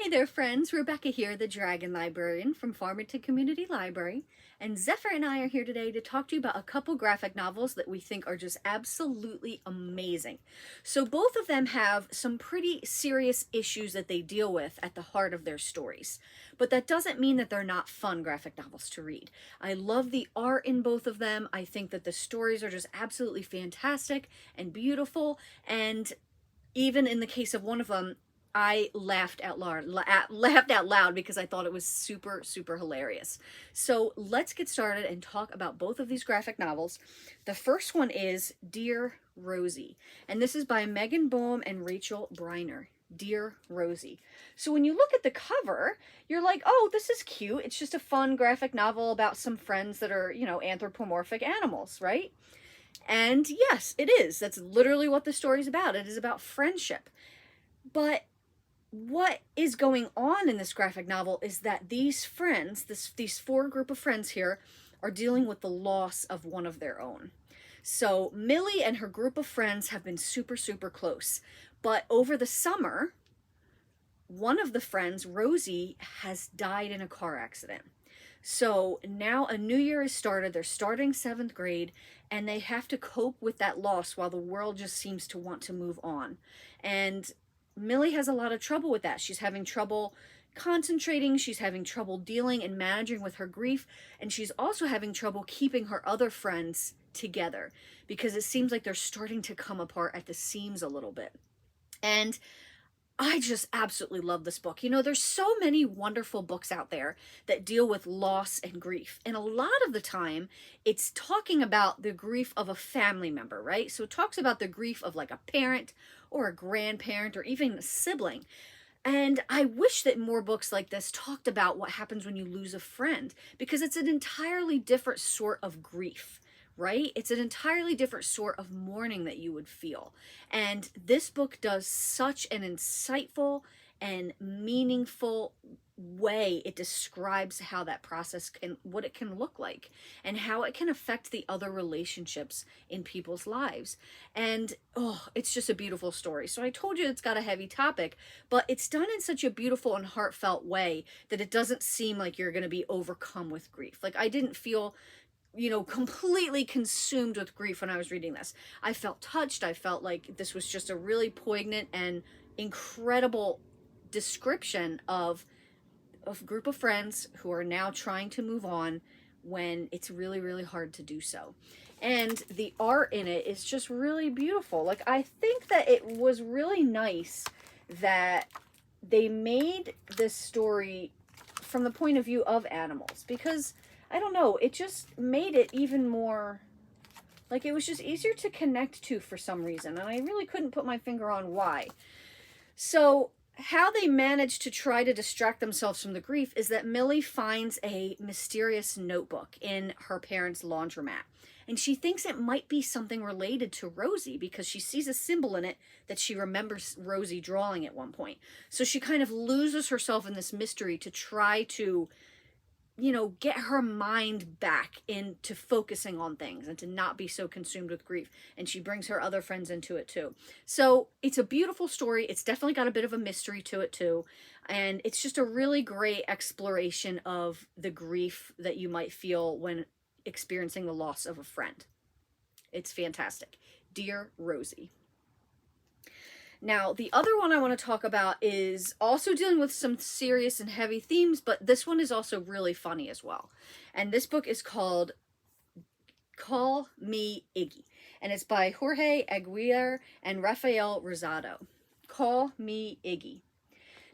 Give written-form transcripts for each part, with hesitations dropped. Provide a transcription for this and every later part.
Hey there, friends. Rebecca here, the Dragon Librarian from Farmington Community Library. And Zephyr and I are here today to talk to you about a couple graphic novels that we think are just absolutely amazing. So both of them have some pretty serious issues that they deal with at the heart of their stories. But that doesn't mean that they're not fun graphic novels to read. I love the art in both of them. I think that the stories are just absolutely fantastic and beautiful. And even in the case of one of them, I laughed out loud because I thought it was super, super hilarious. So let's get started and talk about both of these graphic novels. The first one is Dear Rosie, and this is by Meghan Boehman and Rachel Briner. Dear Rosie. So when you look at the cover, you're like, oh, this is cute. It's just a fun graphic novel about some friends that are, anthropomorphic animals, right? And yes, it is. That's literally what the story's about. It is about friendship. But what is going on in this graphic novel is that these friends, these four group of friends here, are dealing with the loss of one of their own. So Millie and her group of friends have been super, super close. But over the summer, one of the friends, Rosie, has died in a car accident. So now a new year has started. They're starting 7th grade, and they have to cope with that loss while the world just seems to want to move on. And Millie has a lot of trouble with that. She's having trouble concentrating. She's having trouble dealing and managing with her grief. And she's also having trouble keeping her other friends together because it seems like they're starting to come apart at the seams a little bit. And I just absolutely love this book. You know, there's so many wonderful books out there that deal with loss and grief. And a lot of the time, it's talking about the grief of a family member, right? So it talks about the grief of like a parent or a grandparent or even a sibling. And I wish that more books like this talked about what happens when you lose a friend, because it's an entirely different sort of grief. Right? It's an entirely different sort of mourning that you would feel. And this book does such an insightful and meaningful way. It describes how that process what it can look like and how it can affect the other relationships in people's lives. And it's just a beautiful story. So I told you it's got a heavy topic, but it's done in such a beautiful and heartfelt way that it doesn't seem like you're going to be overcome with grief. Like I didn't feel completely consumed with grief when I was reading this. I felt touched. I felt like this was just a really poignant and incredible description of a group of friends who are now trying to move on when it's really, really hard to do so. And the art in it is just really beautiful. Like, I think that it was really nice that they made this story from the point of view of animals, because I don't know, it just made it even more, like, it was just easier to connect to for some reason, and I really couldn't put my finger on why. So how they managed to try to distract themselves from the grief is that Millie finds a mysterious notebook in her parents' laundromat, and she thinks it might be something related to Rosie because she sees a symbol in it that she remembers Rosie drawing at one point. So she kind of loses herself in this mystery to try to get her mind back into focusing on things and to not be so consumed with grief. And she brings her other friends into it too. So it's a beautiful story. It's definitely got a bit of a mystery to it too. And it's just a really great exploration of the grief that you might feel when experiencing the loss of a friend. It's fantastic. Dear Rosie. Now, the other one I want to talk about is also dealing with some serious and heavy themes, but this one is also really funny as well. And this book is called Call Me Iggy, and it's by Jorge Aguirre and Rafael Rosado. Call Me Iggy.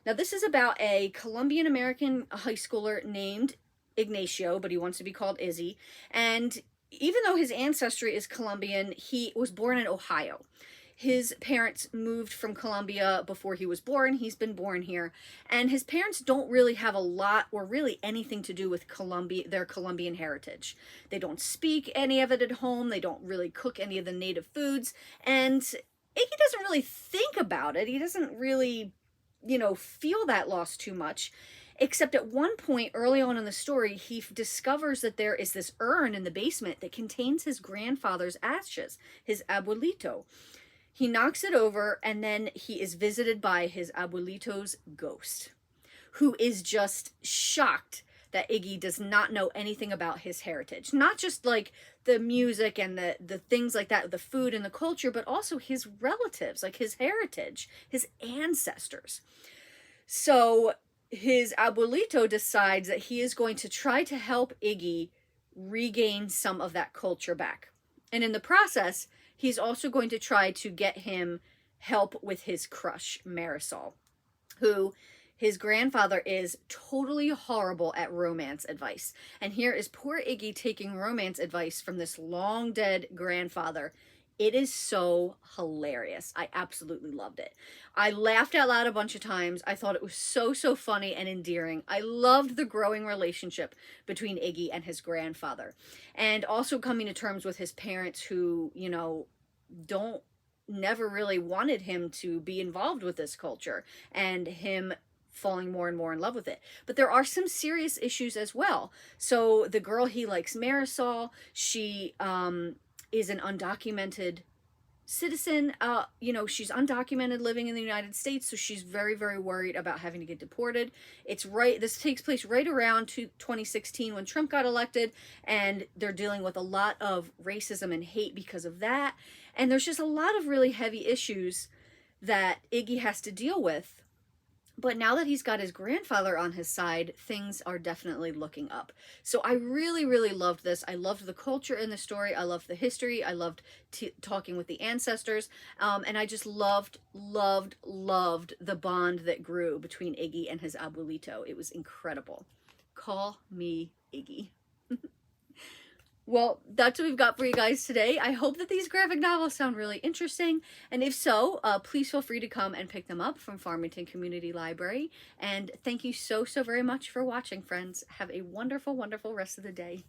Now, this is about a Colombian-American high schooler named Ignacio, but he wants to be called Izzy. And even though his ancestry is Colombian, he was born in Ohio. His parents moved from Colombia before he was born. He's been born here. And his parents don't really have a lot or really anything to do with their Colombian heritage. They don't speak any of it at home. They don't really cook any of the native foods. And Iggy doesn't really think about it. He doesn't really, feel that loss too much. Except at one point early on in the story, he discovers that there is this urn in the basement that contains his grandfather's ashes, his abuelito. He knocks it over, and then he is visited by his abuelito's ghost. who is just shocked that Iggy does not know anything about his heritage. Not just like the music and the things like that, the food and the culture, but also his relatives, like his heritage, his ancestors. So his abuelito decides that he is going to try to help Iggy regain some of that culture back. And in the process, he's also going to try to get him help with his crush, Marisol, who his grandfather is totally horrible at romance advice. And here is poor Iggy taking romance advice from this long dead grandfather. It is so hilarious. I absolutely loved it. I laughed out loud a bunch of times. I thought it was so, so funny and endearing. I loved the growing relationship between Iggy and his grandfather. And also coming to terms with his parents who, you know, never really wanted him to be involved with this culture, and him falling more and more in love with it. But there are some serious issues as well. So the girl he likes, Marisol, she is an undocumented citizen. You know, she's undocumented living in the United States, so she's very, very worried about having to get deported. This takes place right around 2016 when Trump got elected, and they're dealing with a lot of racism and hate because of that. And there's just a lot of really heavy issues that Iggy has to deal with. But now that he's got his grandfather on his side, things are definitely looking up. So I really, really loved this. I loved the culture in the story. I loved the history. I loved talking with the ancestors. And I just loved the bond that grew between Iggy and his abuelito. It was incredible. Call me Iggy. Well, that's what we've got for you guys today. I hope that these graphic novels sound really interesting. And if so, please feel free to come and pick them up from Farmington Community Library. And thank you so, so very much for watching, friends. Have a wonderful, wonderful rest of the day.